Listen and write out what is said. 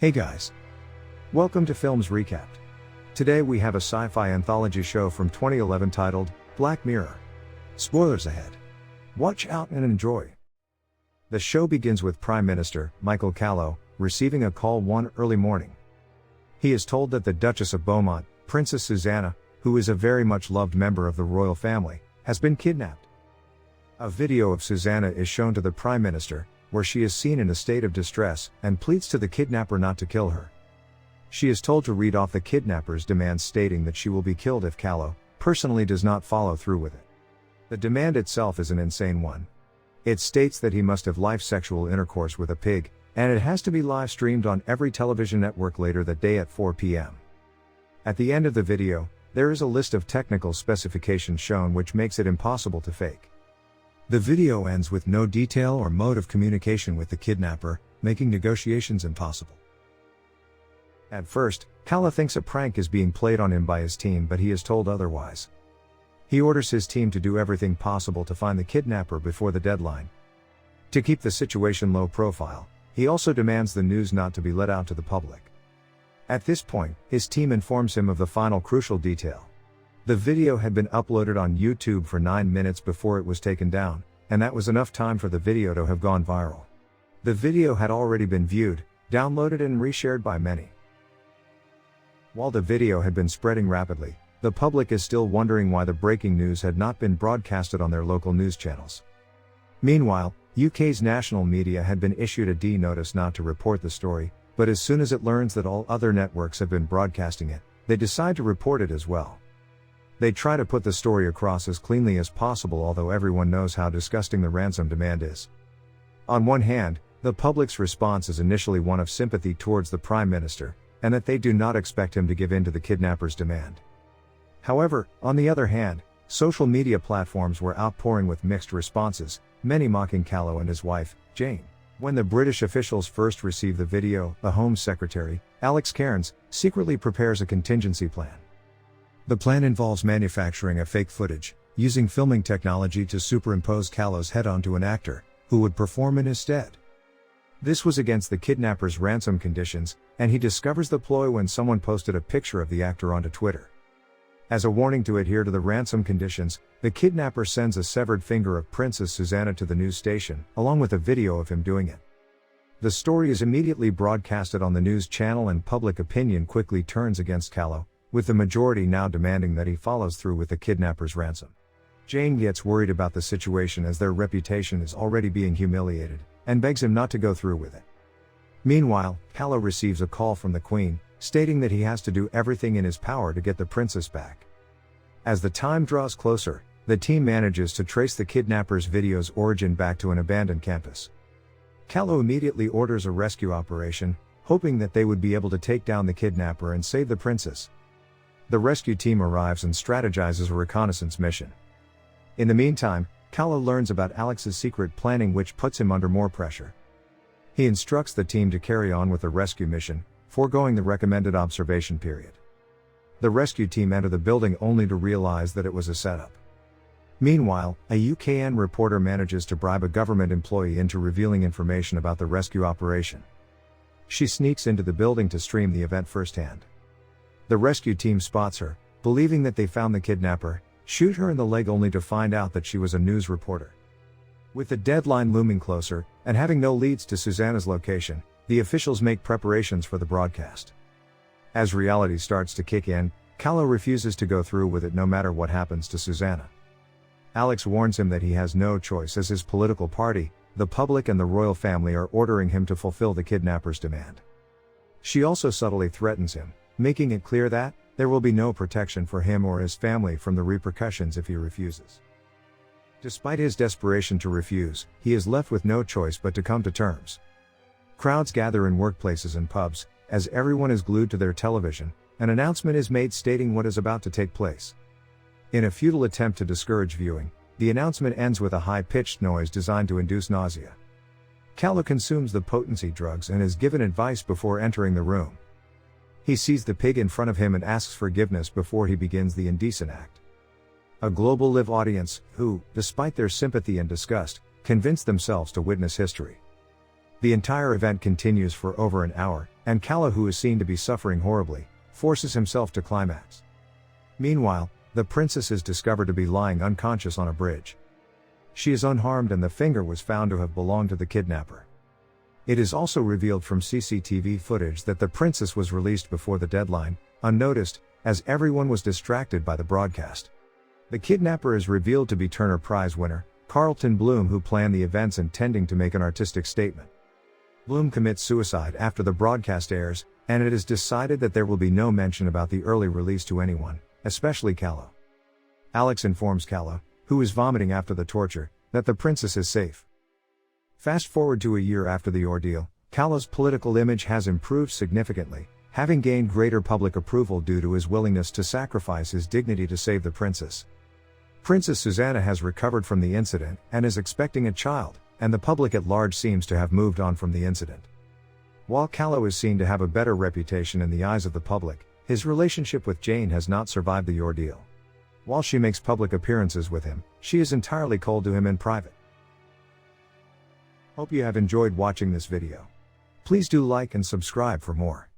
Hey guys! Welcome to Films Recapped. Today we have a sci-fi anthology show from 2011 titled Black Mirror. Spoilers ahead. Watch out and enjoy. The show begins with Prime Minister Michael Callow receiving a call one early morning. He is told that the Duchess of Beaumont, Princess Susanna, who is a very much loved member of the royal family, has been kidnapped. A video of Susanna is shown to the Prime Minister, where she is seen in a state of distress, and pleads to the kidnapper not to kill her. She is told to read off the kidnapper's demands, stating that she will be killed if Callow personally does not follow through with it. The demand itself is an insane one. It states that he must have live sexual intercourse with a pig, and it has to be live streamed on every television network later that day at 4 p.m. At the end of the video, there is a list of technical specifications shown which makes it impossible to fake. The video ends with no detail or mode of communication with the kidnapper, making negotiations impossible. At first, Callow thinks a prank is being played on him by his team, but he is told otherwise. He orders his team to do everything possible to find the kidnapper before the deadline. To keep the situation low profile, he also demands the news not to be let out to the public. At this point, his team informs him of the final crucial detail. The video had been uploaded on YouTube for 9 minutes before it was taken down, and that was enough time for the video to have gone viral. The video had already been viewed, downloaded and reshared by many. While the video had been spreading rapidly, the public is still wondering why the breaking news had not been broadcasted on their local news channels. Meanwhile, UK's national media had been issued a D notice not to report the story, but as soon as it learns that all other networks have been broadcasting it, they decide to report it as well. They try to put the story across as cleanly as possible, although everyone knows how disgusting the ransom demand is. On one hand, the public's response is initially one of sympathy towards the Prime Minister, and that they do not expect him to give in to the kidnapper's demand. However, on the other hand, social media platforms were outpouring with mixed responses, many mocking Callow and his wife, Jane. When the British officials first receive the video, the Home Secretary, Alex Cairns, secretly prepares a contingency plan. The plan involves manufacturing a fake footage, using filming technology to superimpose Callow's head onto an actor, who would perform in his stead. This was against the kidnapper's ransom conditions, and he discovers the ploy when someone posted a picture of the actor onto Twitter. As a warning to adhere to the ransom conditions, the kidnapper sends a severed finger of Princess Susanna to the news station, along with a video of him doing it. The story is immediately broadcasted on the news channel, and public opinion quickly turns against Callow, with the majority now demanding that he follows through with the kidnapper's ransom. Jane gets worried about the situation as their reputation is already being humiliated, and begs him not to go through with it. Meanwhile, Callow receives a call from the Queen, stating that he has to do everything in his power to get the princess back. As the time draws closer, the team manages to trace the kidnapper's video's origin back to an abandoned campus. Callow immediately orders a rescue operation, hoping that they would be able to take down the kidnapper and save the princess. The rescue team arrives and strategizes a reconnaissance mission. In the meantime, Callow learns about Alex's secret planning, which puts him under more pressure. He instructs the team to carry on with the rescue mission, foregoing the recommended observation period. The rescue team enter the building only to realize that it was a setup. Meanwhile, a UKN reporter manages to bribe a government employee into revealing information about the rescue operation. She sneaks into the building to stream the event firsthand. The rescue team spots her, believing that they found the kidnapper, shoot her in the leg only to find out that she was a news reporter. With the deadline looming closer, and having no leads to Susanna's location, the officials make preparations for the broadcast. As reality starts to kick in, Callow refuses to go through with it no matter what happens to Susanna. Alex warns him that he has no choice, as his political party, the public and the royal family are ordering him to fulfill the kidnapper's demand. She also subtly threatens him, making it clear that there will be no protection for him or his family from the repercussions if he refuses. Despite his desperation to refuse, he is left with no choice but to come to terms. Crowds gather in workplaces and pubs. As everyone is glued to their television, an announcement is made stating what is about to take place. In a futile attempt to discourage viewing, the announcement ends with a high-pitched noise designed to induce nausea. Callow consumes the potency drugs and is given advice before entering the room. He sees the pig in front of him and asks forgiveness before he begins the indecent act. A global live audience, who, despite their sympathy and disgust, convince themselves to witness history. The entire event continues for over an hour, and Calla, who is seen to be suffering horribly, forces himself to climax. Meanwhile, the princess is discovered to be lying unconscious on a bridge. She is unharmed and the finger was found to have belonged to the kidnapper. It is also revealed from CCTV footage that the princess was released before the deadline, unnoticed, as everyone was distracted by the broadcast. The kidnapper is revealed to be Turner Prize winner, Carlton Bloom, who planned the events intending to make an artistic statement. Bloom commits suicide after the broadcast airs, and it is decided that there will be no mention about the early release to anyone, especially Calla. Alex informs Calla, who is vomiting after the torture, that the princess is safe. Fast forward to a year after the ordeal, Calla's political image has improved significantly, having gained greater public approval due to his willingness to sacrifice his dignity to save the princess. Princess Susanna has recovered from the incident and is expecting a child, and the public at large seems to have moved on from the incident. While Calla is seen to have a better reputation in the eyes of the public, his relationship with Jane has not survived the ordeal. While she makes public appearances with him, she is entirely cold to him in private. Hope you have enjoyed watching this video. Please do like and subscribe for more.